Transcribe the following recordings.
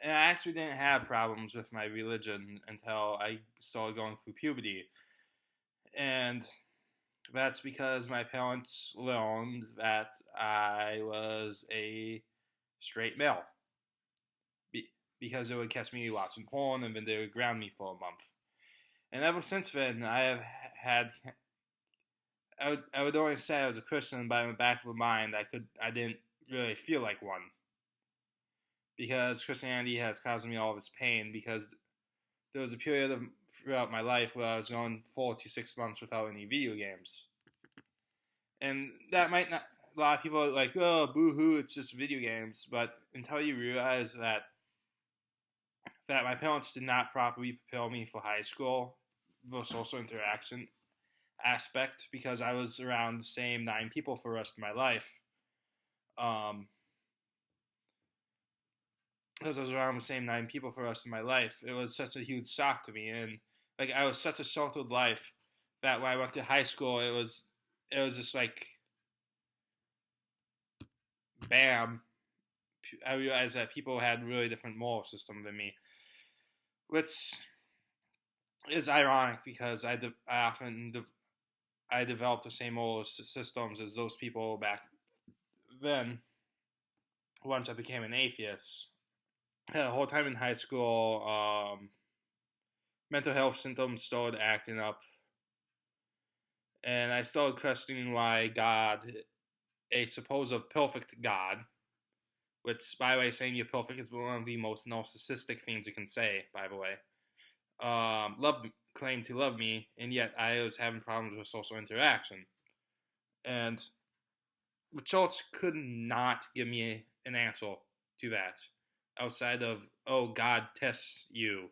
and I actually didn't have problems with my religion until I started going through puberty. And that's because my parents learned that I was a straight male. Because it would catch me watching porn and then they would ground me for a month. And ever since then, I have had. I would always say I was a Christian, but in the back of my mind, I didn't really feel like one because Christianity has caused me all this pain. Because there was a period of throughout my life where I was going 4 to 6 months without any video games, and that might not. A lot of people are like, "Oh, boo-hoo, it's just video games," but until you realize that my parents did not properly prepare me for high school, the social interaction aspect, because I was around the same 9 people for the rest of my life. Um, because I was around the same 9 people for the rest of my life, it was such a huge shock to me, and like I was such a sheltered life that when I went to high school, it was just like bam. I realized that people had a really different moral system than me, which is ironic because I developed the same moral systems as those people back then. Once I became an atheist, the whole time in high school, mental health symptoms started acting up, and I started questioning why God, a supposed perfect God, which, by the way, saying you're perfect is one of the most narcissistic things you can say, by the way, claimed to love me, and yet I was having problems with social interaction. And the church could not give me an answer to that outside of, oh, God tests you.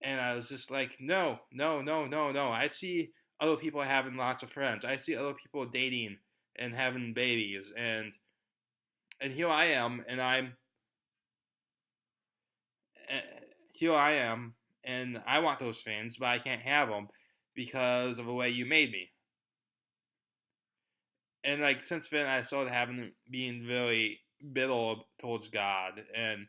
And I was just like, no, no, no, no, no. I see other people having lots of friends. I see other people dating and having babies, and here I am, and uh, here I am, and I want those things, but I can't have them because of the way you made me. And like since then, I started having being very bitter towards God. And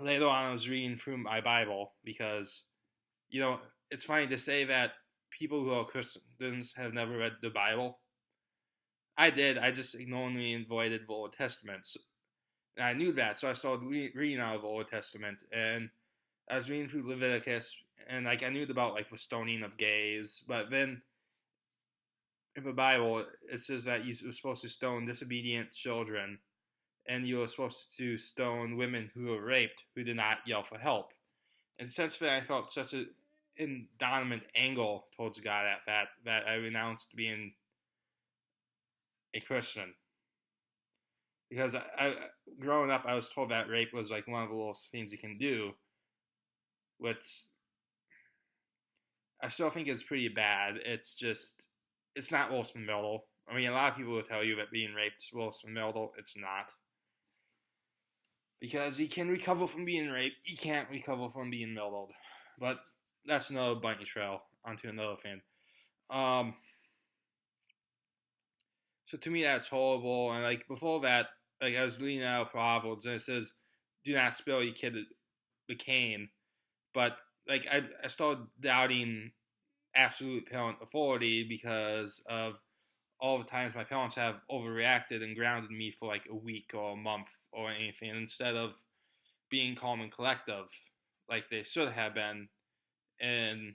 later on, I was reading through my Bible because, you know, it's funny to say that people who are Christians have never read the Bible. I did. I just ignorantly avoided the Old Testament. And I knew that, so I started reading out of the Old Testament, and I was reading through Leviticus, and like I knew about like the stoning of gays, but then in the Bible it says that you were supposed to stone disobedient children, and you were supposed to stone women who were raped who did not yell for help. And since then, I felt such an indominant angle towards God at that I renounced being a Christian. Because growing up, I was told that rape was like one of the worst things you can do, which I still think is pretty bad. It's not worse than murder. I mean, a lot of people will tell you that being raped is worse than murder. It's not. Because you can recover from being raped, you can't recover from being murdered. But that's another bunny trail onto another thing. So to me, that's horrible. And like before that, like I was reading out Proverbs, and it says, "Do not spare your kid the cane." But like I started doubting absolute parent authority because of all the times my parents have overreacted and grounded me for like a week or a month or anything instead of being calm and collective like they should have been and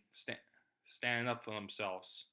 standing up for themselves.